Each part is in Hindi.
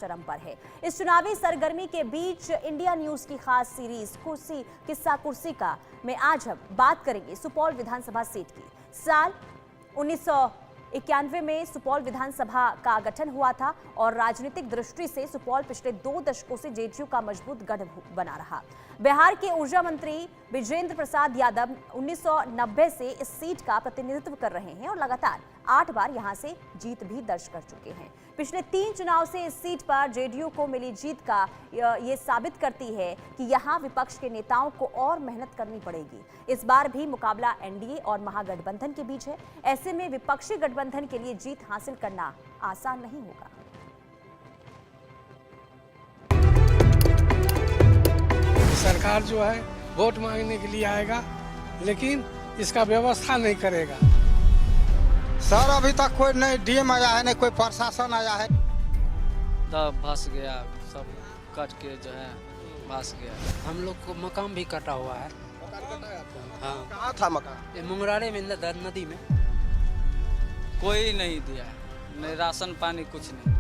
चरम पर है। इस चुनावी सरगर्मी के बीच इंडिया न्यूज की खास सीरीज कुर्सी किस्सा कुर्सी का में आज हम बात करेंगे सुपौल विधानसभा सीट की। साल 1991 में सुपौल विधानसभा का गठन हुआ था और राजनीतिक दृष्टि से सुपौल पिछले 2 दशकों से जेडीयू का मजबूत गढ़ बना रहा। बिहार के ऊर्जा मंत्री विजेंद्र प्रसाद यादव 1990 से इस सीट का प्रतिनिधित्व कर रहे हैं और लगातार 8 बार यहां से जीत भी दर्ज कर चुके हैं। पिछले 3 चुनाव से इस सीट पर जेडीयू को मिली जीत का ये साबित करती है कि यहां विपक्ष के नेताओं को और मेहनत करनी पड़ेगी। इस बार भी मुकाबला एनडीए और महागठबंधन के बीच है। ऐसे में विपक्षी गठबंधन के लिए जीत हासिल करना आसान नहीं होगा। सरकार जो है वोट मांगने के लिए आएगा, लेकिन इसका व्यवस्था नहीं करेगा। सर अभी तक कोई नहीं डीएम आया है, नहीं कोई प्रशासन आया है। तब फंस गया, सब कट के जो है फंस गया। हम लोग को मकान भी कटा हुआ है। हाँ। कहाँ था मकान? ये मुंगरारे में नदी में। कोई नहीं दिया, नहीं राशन पानी कुछ नहीं।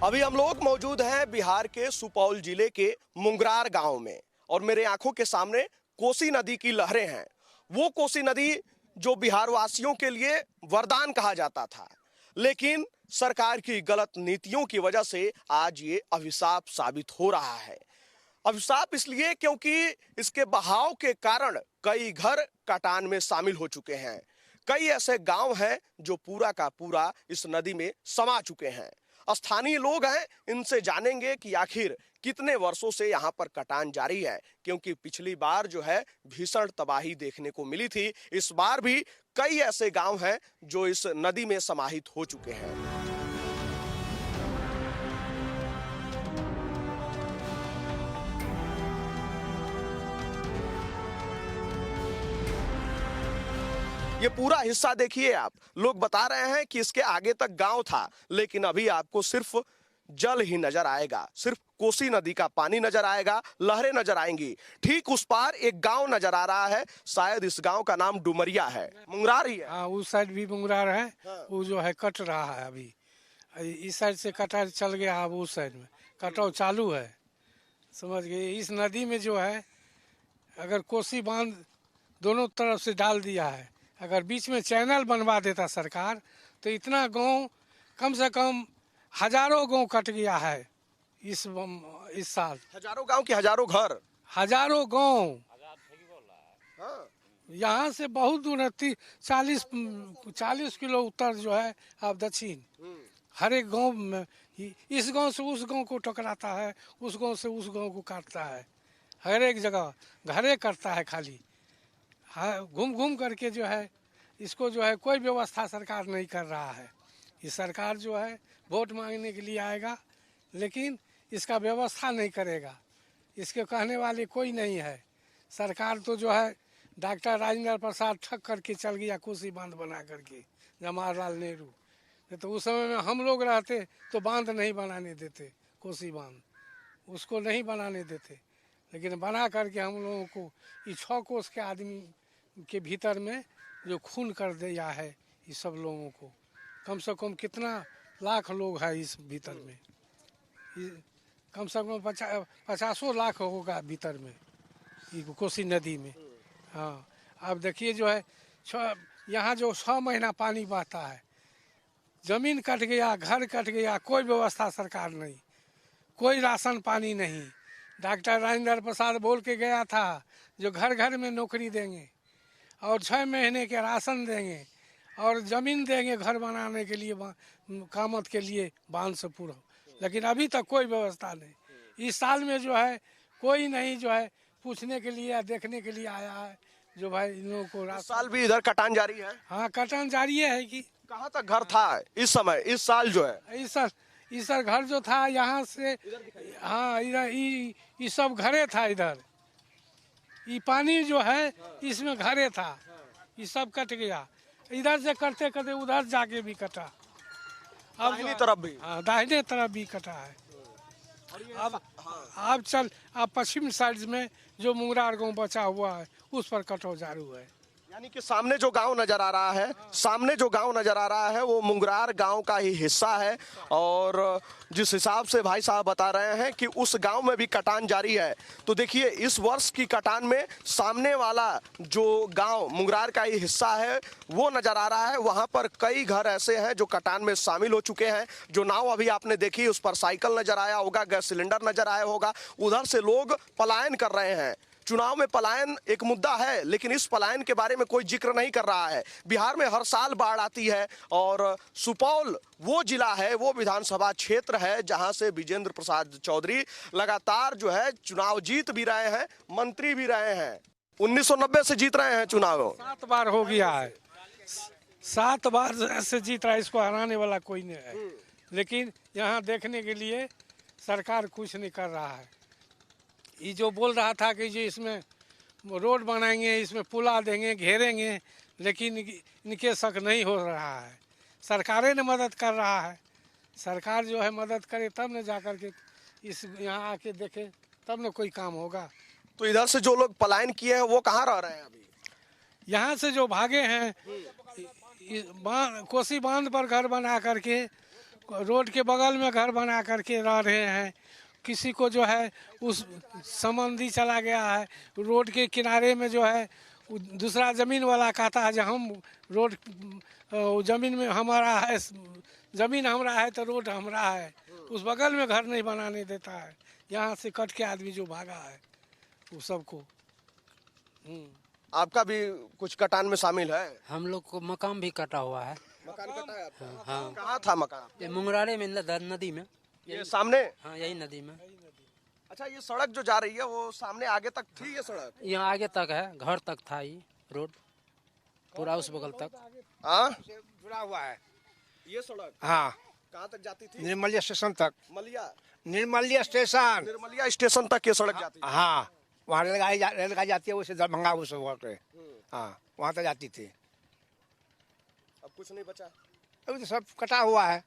अभी हम लोग मौजूद हैं बिहार के सुपौल जिले के मुंगरार गांव में और मेरे आंखों के सामने कोसी नदी की लहरें हैं। वो कोसी नदी जो बिहार वासियों के लिए वरदान कहा जाता था, लेकिन सरकार की गलत नीतियों की वजह से आज ये अभिशाप साबित हो रहा है। अभिशाप इसलिए क्योंकि इसके बहाव के कारण कई घर कटान में शामिल हो चुके हैं। कई ऐसे गांव हैं जो पूरा का पूरा इस नदी में समा चुके हैं। स्थानीय लोग हैं, इनसे जानेंगे कि आखिर कितने वर्षों से यहाँ पर कटान जारी है, क्योंकि पिछली बार जो है भीषण तबाही देखने को मिली थी। इस बार भी कई ऐसे गांव हैं जो इस नदी में समाहित हो चुके हैं। ये पूरा हिस्सा देखिए आप। लोग बता रहे हैं कि इसके आगे तक गांव था, लेकिन अभी आपको सिर्फ जल ही नजर आएगा, सिर्फ कोसी नदी का पानी नजर आएगा, लहरें नजर आएंगी। ठीक उस पार एक गांव नजर आ रहा है, शायद इस गांव का नाम डुमरिया है। मुंगरार ही है। हाँ, उस साइड भी मुंगरार है। हाँ। वो जो है कट रहा है अभी। इस साइड से कटा चल गया, अब उस साइड में कटाव चालू है। समझ गए? इस नदी में जो है अगर कोसी बांध दोनों तरफ से डाल दिया है, अगर बीच में चैनल बनवा देता सरकार, तो इतना गांव, कम से कम हजारों गांव कट गया है इस साल। हजारों गांव के हजारों घर, हजारों गांव। यहाँ से बहुत दूर है, 40 किलो उत्तर जो है अब दक्षिण। हर एक गांव में इस गांव से उस गांव को टकराता है, उस गांव से उस गांव को काटता है। हर एक जगह घरे करता है खाली। घूम घूम करके जो है इसको जो है कोई व्यवस्था सरकार नहीं कर रहा है। ये सरकार जो है वोट मांगने के लिए आएगा, लेकिन इसका व्यवस्था नहीं करेगा। इसके कहने वाले कोई नहीं है। सरकार तो जो है डॉक्टर राजेंद्र प्रसाद ठग करके चल गया कोसी बांध बना करके, जवाहरलाल नेहरू। तो उस समय में हम लोग रहते तो बांध नहीं बनाने देते, कोसी बांध उसको नहीं बनाने देते, लेकिन बना करके हम लोगों को ये 6 कोस के आदमी के भीतर में जो खून कर दिया है, ये सब लोगों को कम से कम कितना लाख लोग हैं इस भीतर में। कम से कम 50 लाख होगा भीतर में ये कोसी नदी में। हाँ, अब देखिए जो है यहाँ जो 6 महीना पानी बहता है, जमीन कट गया, घर कट गया, कोई व्यवस्था सरकार नहीं, कोई राशन पानी नहीं। डॉक्टर राजेंद्र प्रसाद बोल के गया था जो घर घर में नौकरी देंगे और 6 महीने के राशन देंगे और ज़मीन देंगे घर बनाने के लिए, कामत के लिए बांध से पूरा, लेकिन अभी तक कोई व्यवस्था नहीं। इस साल में जो है कोई नहीं जो है पूछने के लिए या देखने के लिए आया है जो भाई इन लोगों को राशन। साल भी इधर कटान जारी है। हाँ, कटान जारी है कि कहाँ तक घर था इस समय, इस साल जो है? इस साल घर जो था यहाँ से, हाँ इधर ये सब घरे था। इधर ये पानी जो है इसमें घरे था, ये सब कट गया। इधर से करते करते उधर जाके भी कटा। अब दाहिनी तरफ भी, हाँ दाहिने तरफ भी कटा है। अब पश्चिम साइड में जो मुंगरार गांव बचा हुआ है उस पर कटाव जारू है। यानी कि सामने जो गांव नजर आ रहा है, सामने जो गांव नजर आ रहा है वो मुंगरार गांव का ही हिस्सा है। और जिस हिसाब से भाई साहब बता रहे हैं कि उस गांव में भी कटान जारी है, तो देखिए इस वर्ष की कटान में सामने वाला जो गांव मुंगरार का ही हिस्सा है वो नजर आ रहा है। वहां पर कई घर ऐसे हैं जो कटान में शामिल हो चुके हैं। जो नाव अभी आपने देखी उस पर साइकिल नजर आया होगा, गैस सिलेंडर नजर आया होगा। उधर से लोग पलायन कर रहे हैं। चुनाव में पलायन एक मुद्दा है, लेकिन इस पलायन के बारे में कोई जिक्र नहीं कर रहा है। बिहार में हर साल बाढ़ आती है और सुपौल वो जिला है, वो विधानसभा क्षेत्र है जहां से विजेंद्र प्रसाद चौधरी लगातार जो है चुनाव जीत भी रहे हैं, मंत्री भी रहे हैं। 1990 से जीत रहे हैं चुनाव। 7 बार हो गया है, 7 बार से जीत रहा है, इसको हराने वाला कोई नहीं है। लेकिन यहाँ देखने के लिए सरकार कुछ नहीं कर रहा है। ये जो बोल रहा था कि जो इसमें रोड बनाएंगे, इसमें पुला देंगे, घेरेंगे, लेकिन इनके शक नहीं हो रहा है। सरकारें ने मदद कर रहा है। सरकार जो है मदद करे तब न जाकर के इस यहाँ आके देखे, तब न कोई काम होगा। तो इधर से जो लोग पलायन किए हैं वो कहाँ रह रहे हैं अभी? यहाँ से जो भागे हैं कोसी बांध पर घर बना करके, रोड के बगल में घर बना करके रह रहे हैं। किसी को जो है उस संबंधी चला गया है, रोड के किनारे में जो है दूसरा जमीन वाला कहता है जो हम रोड जमीन में हमारा है, जमीन हमारा है तो रोड हमारा है, उस बगल में घर नहीं बनाने देता है। यहाँ से कट के आदमी जो भागा है वो सबको। आपका भी कुछ कटान में शामिल है? हम लोग को मकान भी कटा हुआ है। मकान कटा है आपका? हाँ। कहाँ था मकान? ये मुंगरारे में नदी में। ये सामने? हाँ, यही नदी में। अच्छा, ये सड़क जो जा रही है वो सामने आगे तक थी? ये सड़क यहाँ आगे तक है, घर तक था ये रोड, पूरा उस बगल तक। हाँ, जुड़ा हुआ है ये सड़क हाँ। कहाँ तक जाती थी? निर्मलिया स्टेशन तक। मलिया, निर्मलिया स्टेशन निर्मलिया स्टेशन तक ये सड़क जाती थी। हाँ, वहाँ रेलगाड़ी जाती है, उसे दरभंगा उस वक्त हाँ वहाँ तक जाती थी। अब कुछ नहीं बचा? अभी तो सब कटा हुआ है।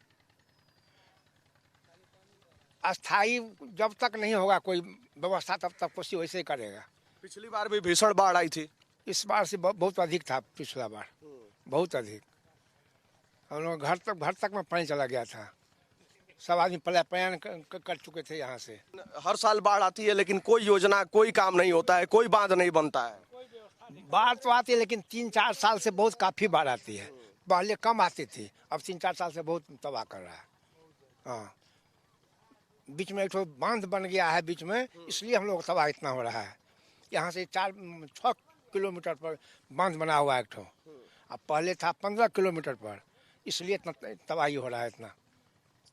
अस्थाई जब तक नहीं होगा कोई व्यवस्था तब तक कोशिश वैसे ही करेगा। पिछली बार भी भीषण बाढ़ आई थी। इस बार से बहुत अधिक था, पिछला बार बहुत अधिक। हम लोग घर तक में पानी चला गया था। सब आदमी पलायन कर चुके थे यहाँ से। हर साल बाढ़ आती है लेकिन कोई योजना, कोई काम नहीं होता है, कोई बांध नहीं बनता है। बाढ़ तो आती है लेकिन 3-4 साल से बहुत काफी बाढ़ आती है। पहले कम आती थी, अब 3-4 साल से बहुत तबाह कर रहा है। हाँ, बीच में एक तो बांध बन गया है बीच में, इसलिए हम लोग तबाह इतना हो रहा है। यहाँ से 4-6 किलोमीटर पर बांध बना हुआ है एक ठो, अब पहले था 15 किलोमीटर पर, इसलिए इतना तबाही हो रहा है इतना।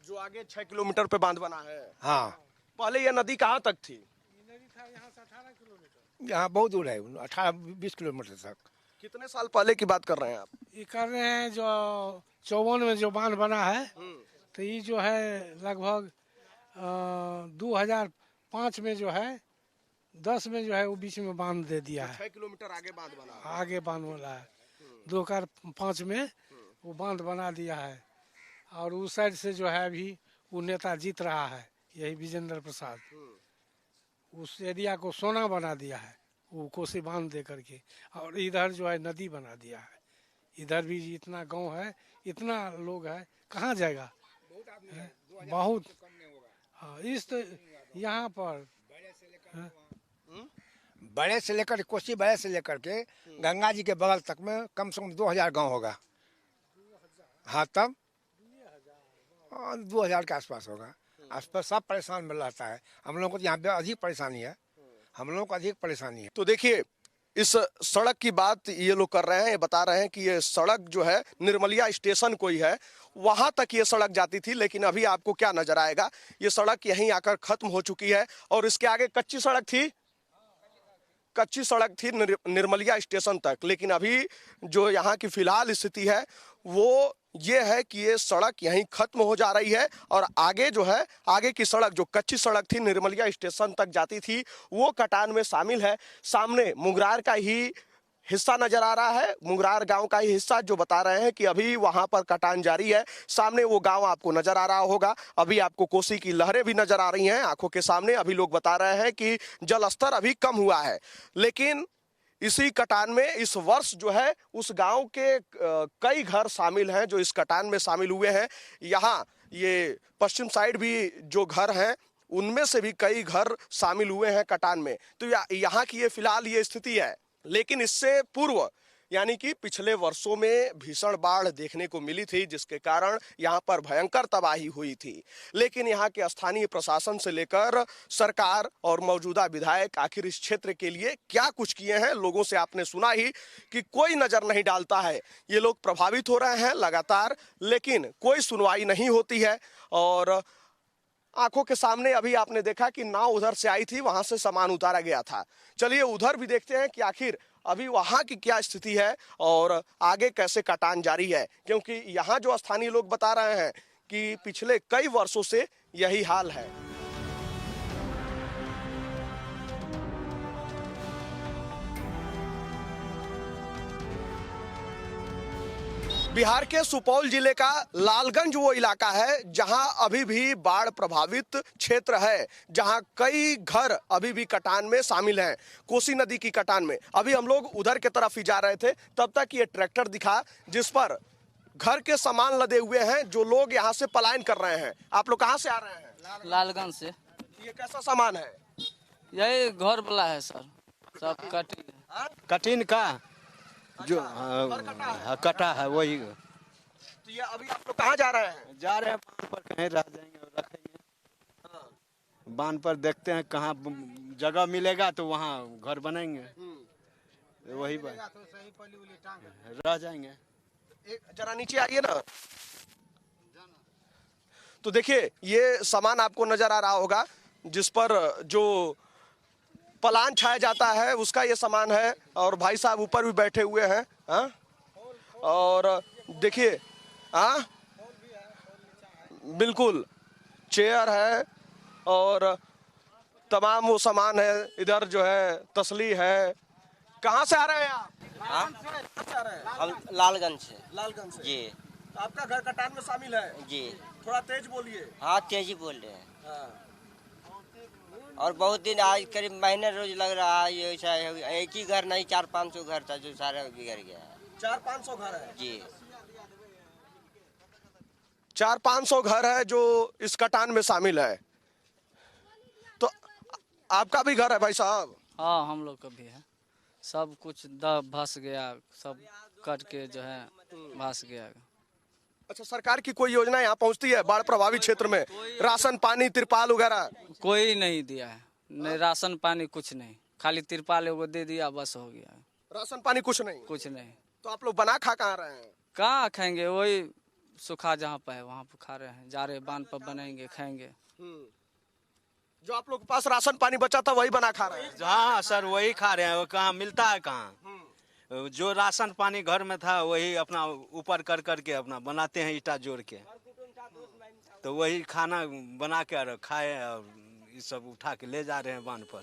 जो आगे 6 किलोमीटर पे बांध बना है। हाँ, पहले ये नदी कहाँ तक थी? यहाँ बहुत दूर है, 18-20 किलोमीटर तक। कितने साल पहले की बात कर रहे हैं आप? ये कर रहे हैं जो 54 में जो बांध बना है, तो ये जो है लगभग 2005 में जो है 10 में जो है वो बीच में बांध दे दिया है। 6 किलोमीटर आगे बांध बना है। आगे बांध बना है 2005 में वो बांध बना दिया है। और उस साइड से जो है अभी वो नेता जीत रहा है, यही विजेंद्र प्रसाद। उस एरिया को सोना बना दिया है वो कोसी बांध दे करके, और इधर जो है नदी बना दिया है। इधर भी इतना गांव है, इतना लोग है, कहाँ जाएगा? बहुत। हाँ, इस तो यहाँ पर बड़े से लेकर कोसी बड़े से लेकर के गंगा जी के बगल तक में कम से कम 2000 गांव होगा। हाँ, तब 2000 के आसपास होगा। आसपास सब परेशान मिल रहता है। हम लोगों को यहाँ पे अधिक परेशानी है, हम लोगों को अधिक परेशानी है। तो देखिए इस सड़क की बात ये लोग कर रहे हैं, ये बता रहे हैं कि ये सड़क जो है निर्मलिया स्टेशन कोई है वहां तक ये सड़क जाती थी, लेकिन अभी आपको क्या नजर आएगा, ये सड़क यहीं आकर खत्म हो चुकी है। और इसके आगे कच्ची सड़क थी, कच्ची सड़क थी निर्मलिया स्टेशन तक। लेकिन अभी जो यहाँ की फिलहाल स्थिति है वो ये है कि ये सड़क यहीं खत्म हो जा रही है और आगे जो है, आगे की सड़क जो कच्ची सड़क थी निर्मलिया स्टेशन तक जाती थी वो कटान में शामिल है। सामने मुंगरार का ही हिस्सा नजर आ रहा है, मुंगरार गांव का ही हिस्सा, जो बता रहे हैं कि अभी वहां पर कटान जारी है। सामने वो गांव आपको नजर आ रहा होगा। अभी आपको कोसी की लहरें भी नजर आ रही हैं आंखों के सामने। अभी लोग बता रहे हैं कि जल स्तर अभी कम हुआ है, लेकिन इसी कटान में इस वर्ष जो है उस गांव के कई घर शामिल हैं जो इस कटान में शामिल हुए हैं। यहाँ ये पश्चिम साइड भी जो घर हैं उनमें से भी कई घर शामिल हुए हैं कटान में। तो यहाँ की ये फिलहाल ये स्थिति है। लेकिन इससे पूर्व यानी कि पिछले वर्षों में भीषण बाढ़ देखने को मिली थी, जिसके कारण यहाँ पर भयंकर तबाही हुई थी। लेकिन यहाँ के स्थानीय प्रशासन से लेकर सरकार और मौजूदा विधायक आखिर इस क्षेत्र के लिए क्या कुछ किए हैं, लोगों से आपने सुना ही कि कोई नजर नहीं डालता है। ये लोग प्रभावित हो रहे हैं लगातार, लेकिन कोई सुनवाई नहीं होती है। और आंखों के सामने अभी आपने देखा कि नाव उधर से आई थी, वहां से सामान उतारा गया था। चलिए उधर भी देखते हैं कि आखिर अभी वहां की क्या स्थिति है और आगे कैसे कटान जारी है, क्योंकि यहाँ जो स्थानीय लोग बता रहे हैं कि पिछले कई वर्षों से यही हाल है। बिहार के सुपौल जिले का लालगंज वो इलाका है जहां अभी भी बाढ़ प्रभावित क्षेत्र है, जहां कई घर अभी भी कटान में शामिल हैं, कोसी नदी की कटान में। अभी हम लोग उधर के तरफ ही जा रहे थे, तब तक ये ट्रैक्टर दिखा जिस पर घर के सामान लदे हुए हैं, जो लोग यहाँ से पलायन कर रहे हैं। आप लोग कहाँ से आ रहे हैं? लालगंज से। ये कैसा सामान है? यही घर वाला है सर, सब कठिन का जो कटा है वही। तो ये अभी आप लोग कहाँ जा रहे हैं? जा रहे हैं बांध पर, कहीं रह जाएंगे और रखेंगे। बांध पर देखते हैं कहाँ जगह मिलेगा तो वहाँ घर बनाएंगे, वही बात रह जाएंगे। जरा नीचे आइए ना। तो देखिए ये सामान आपको नजर आ रहा होगा जिस पर जो पलान छाया जाता है उसका ये सामान है। और भाई साहब ऊपर भी बैठे हुए हैं। और देखिए बिल्कुल चेयर है और तमाम वो सामान है। इधर जो है तसली है। कहाँ से आ रहे हैं आप? हम लालगंज से। लालगंज से जी। आपका घर कटान में शामिल है जी। थोड़ा तेज बोलिए। हाँ तेजी बोल रहे हैं। और बहुत दिन आज करीब महीने रोज लग रहा है ये ऐसा एक ही घर नहीं 400-500 घर था जो सारा बिगड़ गया है। 400-500 घर है जी। 400-500 घर है जो इस कटान में शामिल है। तो आपका भी घर है भाई साहब? हाँ हम लोग का भी है। सब कुछ धस गया, सब कट के जो है भास गया। अच्छा, सरकार की कोई योजना यहाँ पहुँचती है बाढ़ प्रभावित क्षेत्र में? राशन पानी तिरपाल वगैरह? कोई नहीं दिया है, नहीं राशन पानी कुछ नहीं, खाली तिरपाल एगो दे दिया बस हो गया। राशन पानी कुछ नहीं? कुछ नहीं। तो आप लोग बना खा कहाँ रहे हैं? कहाँ खाएंगे, वही सूखा जहाँ पे है वहाँ पे खा रहे हैं। जा रहे बांध पर बनाएंगे खाएंगे। जो आप लोग के पास राशन पानी बचा था वही बना खा रहे हैं? हाँ सर वही खा रहे हैं। वो कहाँ मिलता है कहाँ? जो राशन पानी घर में था वही अपना ऊपर कर करके अपना बनाते हैं ईटा जोड़ के, तो वही खाना बना के खाए और ये सब उठा के ले जा रहे हैं बांध पर।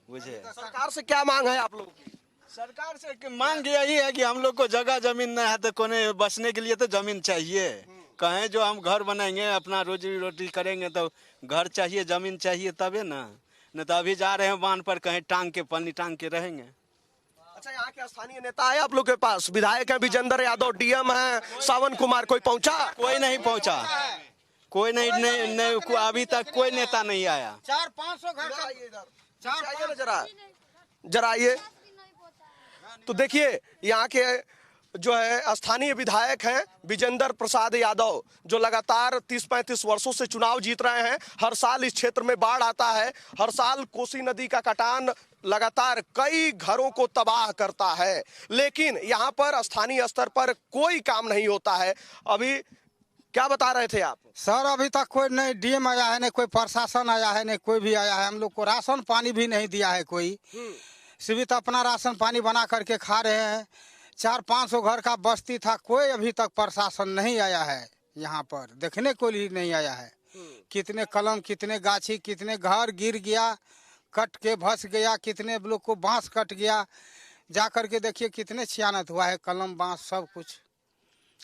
बुझे? सरकार से क्या मांग है आप लोग की? सरकार से मांग यही है कि हम लोग को जगह जमीन नहीं है तो कोने बसने के लिए तो जमीन चाहिए। कहें जो हम घर बनाएंगे अपना रोजी रोटी करेंगे तो घर चाहिए, जमीन चाहिए तबे ना। नहीं तो अभी जा रहे हैं बांध पर कहीं टांग के पन्नी टांग के रहेंगे। अच्छा, यहाँ के स्थानीय नेता है आप लोग के पास? विधायक है विजेंद्र यादव, डीएम है सावन कुमार, कोई पहुंचा? कोई नहीं पहुंचा, कोई नहीं अभी तक कोई नेता नहीं आया। 400-500 घर का इधर जरा आइए। तो देखिए यहाँ के जो है स्थानीय विधायक हैं विजेंद्र प्रसाद यादव, जो लगातार 30-35 वर्षों से चुनाव जीत रहे हैं। हर साल इस क्षेत्र में बाढ़ आता है, हर साल कोसी नदी का कटान लगातार कई घरों को तबाह करता है, लेकिन यहाँ पर स्थानीय स्तर पर कोई काम नहीं होता है। अभी क्या बता रहे थे आप? सर अभी तक कोई नहीं डीएम आया है, नहीं कोई प्रशासन आया है, नहीं कोई भी आया है। हम लोग को राशन पानी भी नहीं दिया है कोई। सिर्फ अपना राशन पानी बना करके खा रहे हैं। 400-500 घर का बस्ती था, कोई अभी तक प्रशासन नहीं आया है यहाँ पर, देखने को ही नहीं आया है। कितने कलम, कितने गाछी, कितने घर गिर गया, कट के भस गया, कितने लोग को बांस कट गया। जा करके देखिए कितने छियानत हुआ है, कलम बांस सब कुछ।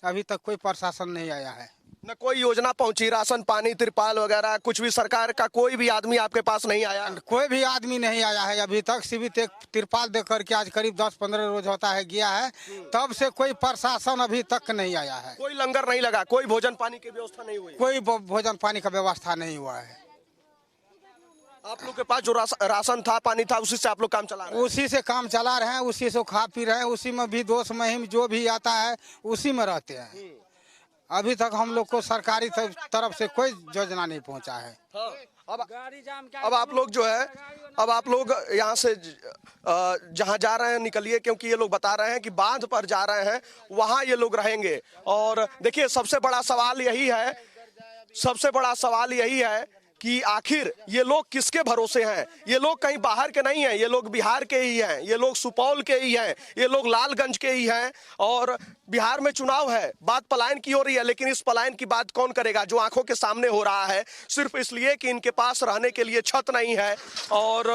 अभी तक कोई प्रशासन नहीं आया है। न कोई योजना पहुंची, राशन पानी तिरपाल वगैरह कुछ भी सरकार का कोई भी आदमी आपके पास नहीं आया? कोई भी आदमी नहीं आया है अभी तक। सिर्फ एक तिरपाल दे करके आज करीब 10-15 रोज होता है गया है, तब से कोई प्रशासन अभी तक नहीं आया है। कोई लंगर नहीं लगा, कोई भोजन पानी की व्यवस्था नहीं हुई? कोई भोजन पानी का व्यवस्था नहीं हुआ है। आप लोग के पास जो राशन था, पानी था, उसी से आप लोग काम चला रहे हैं? उसी से काम चला रहे हैं, उसी से खा पी रहे हैं, उसी में भी दोस्त महिम जो भी आता है उसी में रहते हैं। अभी तक हम लोग को सरकारी तरफ से कोई योजना नहीं पहुंचा है। अब आप लोग जो है, अब आप लोग यहाँ से जहाँ जा रहे हैं निकलिए, क्योंकि ये लोग बता रहे हैं कि बांध पर जा रहे हैं, वहाँ ये लोग रहेंगे। और देखिए सबसे बड़ा सवाल यही है कि आखिर ये लोग किसके भरोसे हैं? ये लोग कहीं बाहर के नहीं हैं, ये लोग बिहार के ही हैं, ये लोग सुपौल के ही हैं, ये लोग लालगंज के ही हैं। और बिहार में चुनाव है, बात पलायन की हो रही है, लेकिन इस पलायन की बात कौन करेगा जो आंखों के सामने हो रहा है, सिर्फ इसलिए कि इनके पास रहने के लिए छत नहीं है। और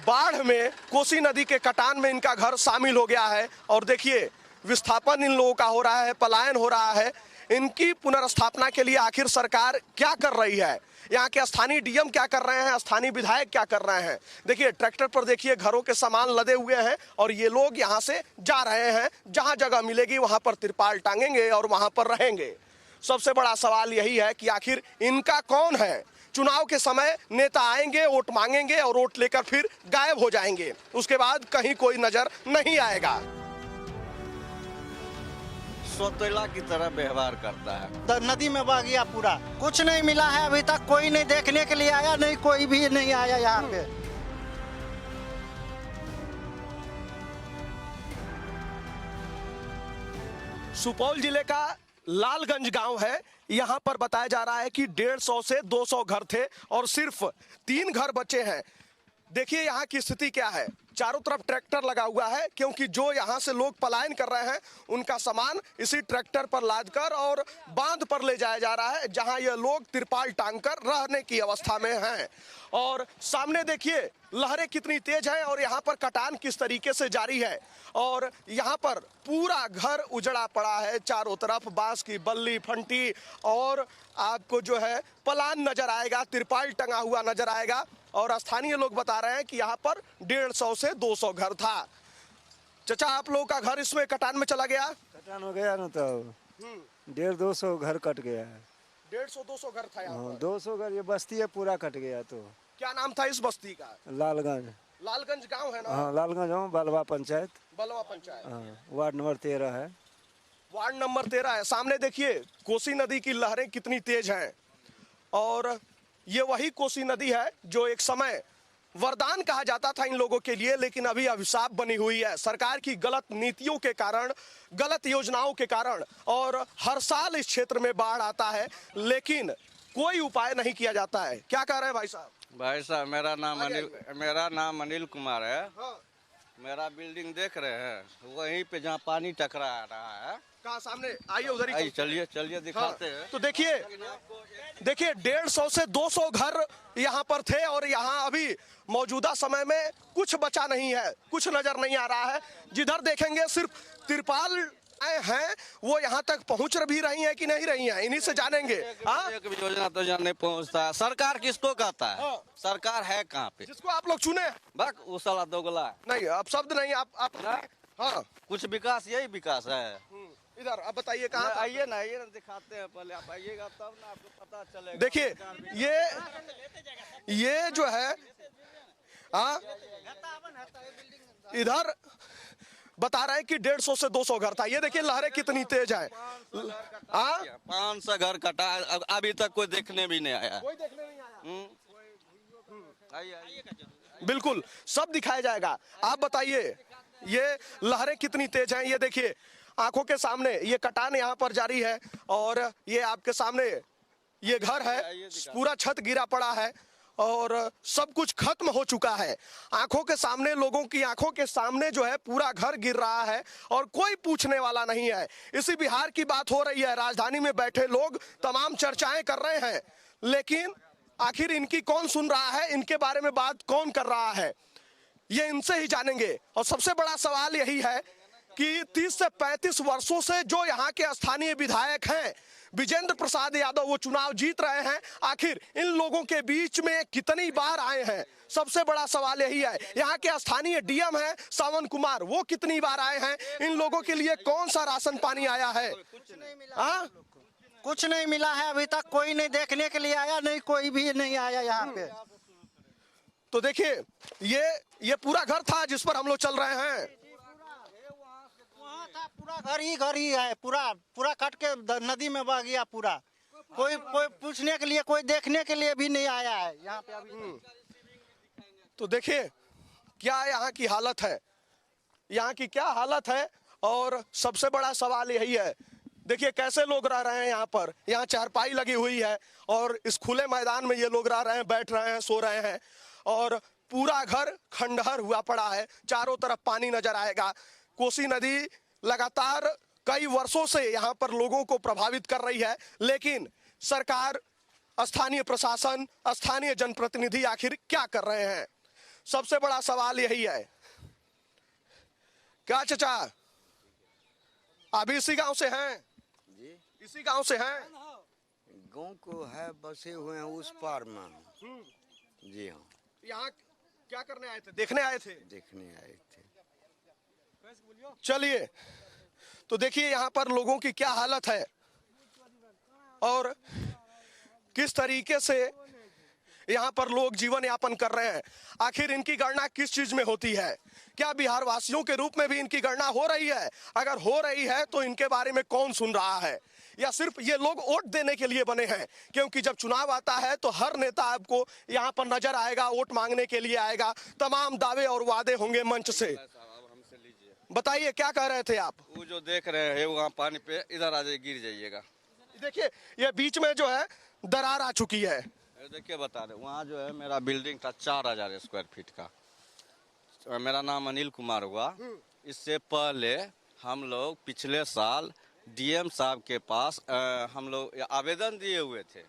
बाढ़ में कोसी नदी के कटान में इनका घर शामिल हो गया है। और देखिए विस्थापन इन लोगों का हो रहा है, पलायन हो रहा है। इनकी पुनर्स्थापना के लिए आखिर सरकार क्या कर रही है? यहाँ के स्थानीय डीएम क्या कर रहे हैं? स्थानीय विधायक क्या कर रहे हैं? देखिए ट्रैक्टर पर देखिए घरों के सामान लदे हुए हैं और ये लोग यहाँ से जा रहे हैं। जहाँ जगह मिलेगी वहाँ पर तिरपाल टांगेंगे और वहाँ पर रहेंगे। सबसे बड़ा सवाल यही है कि आखिर इनका कौन है? चुनाव के समय नेता आएंगे, वोट मांगेंगे और वोट लेकर फिर गायब हो जाएंगे। उसके बाद कहीं कोई नजर नहीं आएगा। सौतेला की तरह व्यवहार करता है। नदी में बह गया पूरा, कुछ नहीं मिला है अभी तक। कोई नहीं देखने के लिए आया, नहीं कोई भी नहीं आया यहाँ पे। सुपौल जिले का लालगंज गांव है। यहाँ पर बताया जा रहा है कि 150 से 200 घर थे और सिर्फ 3 घर बचे हैं। देखिए यहाँ की स्थिति क्या है। चारों तरफ ट्रैक्टर लगा हुआ है, क्योंकि जो यहाँ से लोग पलायन कर रहे हैं उनका सामान इसी ट्रैक्टर पर लादकर और बांध पर ले जाया जा रहा है, जहाँ ये लोग तिरपाल टांगकर रहने की अवस्था में हैं। और सामने देखिए लहरें कितनी तेज हैं और यहाँ पर कटान किस तरीके से जारी है। और यहाँ पर पूरा घर उजड़ा पड़ा है, चारों तरफ बांस की बल्ली फंटी और आपको जो है पलान नजर आएगा, तिरपाल टंगा हुआ नजर आएगा। और स्थानीय लोग बता रहे हैं कि यहाँ पर 150 से 200 घर था। चाचा आप लोगों का घर इसमें कटान में चला गया? कटान हो गया ना, तो 150-200 घर कट गया है। 150-200 घर था यहाँ पर? 200 घर, ये बस्ती है पूरा कट गया। तो क्या नाम था इस बस्ती का? लालगंज। लालगंज गांव है ना? हाँ लालगंज हो, बलवा पंचायत। बलवा पंचायत, हाँ, वार्ड नंबर 13 है। वार्ड नंबर 13 है। सामने देखिए कोसी नदी की लहरें कितनी तेज हैं। और ये वही कोसी नदी है जो एक समय वरदान कहा जाता था इन लोगों के लिए, लेकिन अभी अभिशाप बनी हुई है सरकार की गलत नीतियों के कारण, गलत योजनाओं के कारण। और हर साल इस क्षेत्र में बाढ़ आता है, लेकिन कोई उपाय नहीं किया जाता है। क्या कह रहे हैं भाई साहब? भाई साहब मेरा नाम अनिल कुमार है। हाँ। मेरा बिल्डिंग देख रहे हैं, वहीं पे जहाँ पानी टकरा रहा है। कहाँ सामने? आइए उधर ही चलिए दिखाते हैं। तो देखिए 150 से 200 घर यहाँ पर थे और यहाँ अभी मौजूदा समय में कुछ बचा नहीं है, कुछ नजर नहीं आ रहा है। जिधर देखेंगे सिर्फ तिरपाल हैं, वो यहाँ तक पहुँच भी रही हैं कि नहीं रही हैं, इन्हीं से जानेंगे। एक भी योजना तो यहाँ नहीं पहुँचता है। सरकार किसको कहता है? सरकार है कहाँ पे? जिसको आप लोग चुने बक वो साला दोगला नहीं, आप शब्द नहीं, आप हाँ कुछ विकास, यही विकास है। इधर आप बताइए कहाँ? आइए ना दिखाते हैं, पहले आप आइएगा तब ना आपको पता चलेगा। देखिए ये जो है इधर बता रहे हैं कि 150 से 200 घर था। ये देखिए लहरें कितनी तेज है। 500 घर कटा, अभी तक कोई देखने भी नहीं आया। कोई देखने नहीं आया। बिल्कुल सब दिखाया जाएगा। आप बताइए ये लहरें कितनी तेज हैं। ये देखिए आंखों के सामने ये कटान यहाँ पर जारी है और ये आपके सामने ये घर है, पूरा छत गिरा पड़ा है और सब कुछ खत्म हो चुका है। आंखों के सामने, लोगों की आंखों के सामने जो है पूरा घर गिर रहा है और कोई पूछने वाला नहीं है। इसी बिहार की बात हो रही है, राजधानी में बैठे लोग तमाम चर्चाएं कर रहे हैं, लेकिन आखिर इनकी कौन सुन रहा है, इनके बारे में बात कौन कर रहा है, ये इनसे ही जानेंगे। और सबसे बड़ा सवाल यही है कि 30 से 35 वर्षों से जो यहाँ के स्थानीय विधायक हैं विजेंद्र प्रसाद यादव, वो चुनाव जीत रहे हैं। आखिर इन लोगों के बीच में कितनी बार आए हैं, सबसे बड़ा सवाल यही है। यहाँ के स्थानीय डीएम हैं सावन कुमार, वो कितनी बार आए हैं, इन लोगों के लिए कौन सा राशन पानी आया है? कुछ नहीं मिला है अभी तक, कोई नहीं देखने के लिए आया, नहीं कोई भी नहीं आया यहाँ पे। तो देखिए ये पूरा घर था जिस पर हम लोग चल रहे हैं। वहाँ था पूरा घर ही है, पूरा कट के नदी में बह गया पूरा। कोई पूछने के लिए, कोई देखने के लिए भी नहीं आया है यहाँ पे अभी। तो देखिए क्या यहाँ की हालत है, यहाँ की क्या हालत है। और सबसे बड़ा सवाल यही है, देखिए कैसे लोग रह रहे हैं यहाँ पर। यहाँ चारपाई लगी हुई है और इस खुले मैदान में ये लोग रह रहे हैं, बैठ रहे हैं, सो रहे हैं। और पूरा घर खंडहर हुआ पड़ा है, चारों तरफ पानी नजर आएगा। कोसी नदी लगातार कई वर्षों से यहाँ पर लोगों को प्रभावित कर रही है, लेकिन सरकार, स्थानीय प्रशासन, स्थानीय जनप्रतिनिधि आखिर क्या कर रहे हैं? सबसे बड़ा सवाल यही है। क्या चाचा अभी इसी गांव से हैं? जी इसी गांव से हैं? गांव को है, बसे हुए हैं उस पार में। जी हाँ। यहाँ क्या करने आए थे? देखने आए थे? देखने आए थे। चलिए तो देखिए यहाँ पर लोगों की क्या हालत है और किस तरीके से यहाँ पर लोग जीवन यापन कर रहे हैं। आखिर इनकी गणना किस चीज में होती है? क्या बिहार वासियों के रूप में भी इनकी गणना हो रही है? अगर हो रही है तो इनके बारे में कौन सुन रहा है? या सिर्फ ये लोग वोट देने के लिए बने हैं? क्योंकि जब चुनाव आता है तो हर नेता आपको यहाँ पर नजर आएगा, वोट मांगने के लिए आएगा, तमाम दावे और वादे होंगे मंच से। बताइए क्या कह रहे थे आप? वो जो देख रहे हैं वहाँ पानी पे, इधर आ जाइए, गिर जाइएगा। देखिए ये बीच में जो है दरार आ चुकी है। देखिए बता रहे, वहाँ जो है मेरा बिल्डिंग था 4000 स्क्वायर फीट का। मेरा नाम अनिल कुमार हुआ। इससे पहले हम लोग पिछले साल डीएम साहब के पास हम लोग आवेदन दिए हुए थे।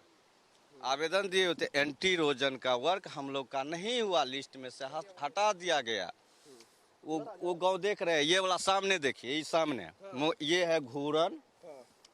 एंटी इरोजन का वर्क हम लोग का नहीं हुआ, लिस्ट में से हटा दिया गया। वो गांव देख रहे हैं, ये वाला सामने देखिए, ये सामने ये है घूरन,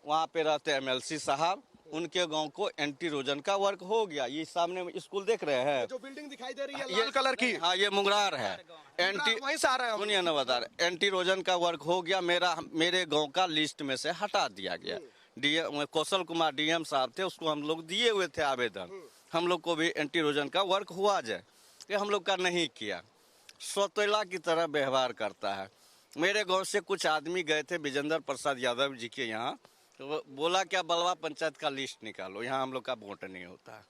वहाँ पे रहते हैं एमएलसी साहब, उनके गांव को एंटी इरोजन का वर्क हो गया। ये सामने स्कूल देख रहे हैं, जो बिल्डिंग दिखाई दे रही है लाल कलर की, हाँ ये मुंगरार है। वहीं से आ रहे हैं। सुनिए ना बता रहे, एंटी इरोजन का वर्क हो गया, मेरे गांव का लिस्ट में से हटा दिया गया। डीएम कौशल कुमार डीएम साहब थे, उसको हम लोग दिए हुए थे आवेदन, हम लोग को भी एंटी इरोजन का वर्क हुआ जाए, ये हम लोग का नहीं किया। सौतेला की तरह व्यवहार करता है। मेरे गांव से कुछ आदमी गए थे विजेंद्र प्रसाद यादव जी के यहाँ, तो बोला क्या बलवा पंचायत का लिस्ट निकालो, यहाँ हम लोग का वोट नहीं होता।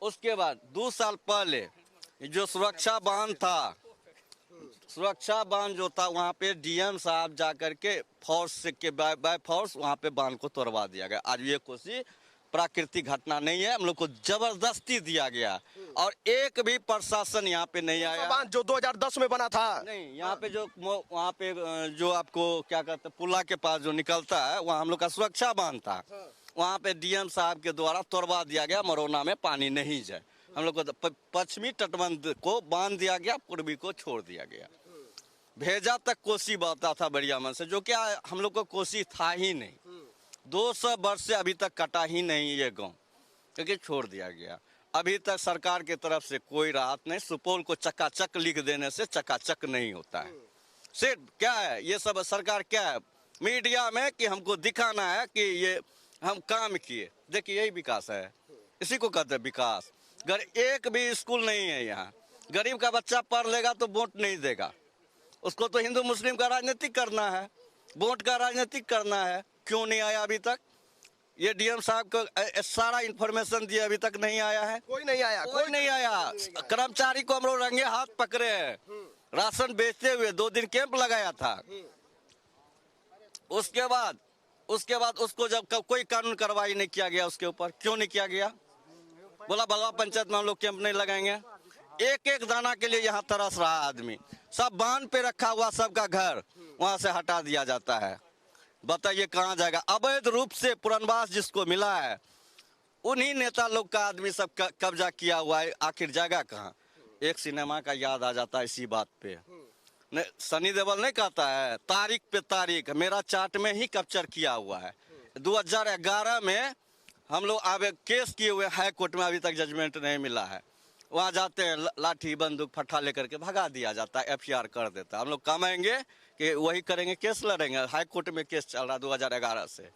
उसके बाद 2 साल पहले जो सुरक्षा बांध था, सुरक्षा बांध जो था, वहाँ पे डीएम साहब जा करके फोर्स के बाय फोर्स वहाँ पे बांध को तोड़वा दिया गया। आज ये कोई प्राकृतिक घटना नहीं है, हम लोग को जबरदस्ती दिया गया और एक भी प्रशासन यहाँ पे नहीं आया। बांध जो 2010 में बना था, नहीं, यहाँ पे जो वहाँ पे जो आपको क्या कहते हैं पुला के पास जो निकलता है, वहाँ हम लोग का सुरक्षा बांध था, वहाँ पे डीएम साहब के द्वारा तोड़वा दिया गया। मरोना में पानी नहीं जाए, हम लोग को पश्चिमी तटबंध को बांध दिया गया, पूर्वी को छोड़ दिया गया। भेजा तक कोसी बहता था बढ़िया मन से, जो क्या हम लोग को कोसी था ही नहीं। 200 वर्ष से अभी तक कटा ही नहीं ये गांव, क्योंकि छोड़ दिया गया। अभी तक सरकार की तरफ से कोई राहत नहीं। सुपौल को चकाचक लिख देने से चकाचक नहीं होता है। सिर्फ क्या है ये सब सरकार क्या है मीडिया में कि हमको दिखाना है कि ये हम काम किए। देखिए यही विकास है, इसी को कहते हैं विकास। अगर एक भी स्कूल नहीं है यहाँ, गरीब का बच्चा पढ़ लेगा तो वोट नहीं देगा, उसको तो हिंदू मुस्लिम का राजनीतिक करना है, वोट का राजनीतिक करना है। क्यों नहीं आया अभी तक? ये डीएम साहब को सारा इंफॉर्मेशन दिया, अभी तक नहीं आया है। कोई नहीं आया, कोई नहीं आया। कर्मचारी को हम लोग रंगे हाथ पकड़े हैं, राशन बेचते हुए 2 दिन कैंप लगाया था। उसके बाद उसको जब कोई कानून कार्रवाई नहीं किया गया उसके ऊपर, क्यों नहीं किया गया? बोला बलवा पंचायत में हम लोग कैंप नहीं लगाएंगे। एक एक दाना के लिए यहाँ तरस रहा आदमी। सब बांध पे रखा हुआ सबका घर वहां से हटा दिया जाता है। बताइए कहाँ जाएगा? अवैध रूप से पुनर्वास जिसको मिला है, उन्हीं नेता लोग का आदमी सब कब्जा किया हुआ है, आखिर जाएगा कहाँ? एक सिनेमा का याद आ जाता है इसी बात पे। नहीं, सनी देओल नहीं कहता है तारीख पे तारीख मेरा चार्ट में ही कैप्चर किया हुआ है। 2011 में हम लोग अब केस किए हुए हाई कोर्ट में, अभी तक जजमेंट नहीं मिला है। वहाँ जाते हैं, लाठी बंदूक फट्टा लेकर के भगा दिया जाता है, FIR कर देता है। हम लोग कमाएंगे कि वही करेंगे, केस लड़ेंगे। हाई कोर्ट में केस चल रहा है 2011 से।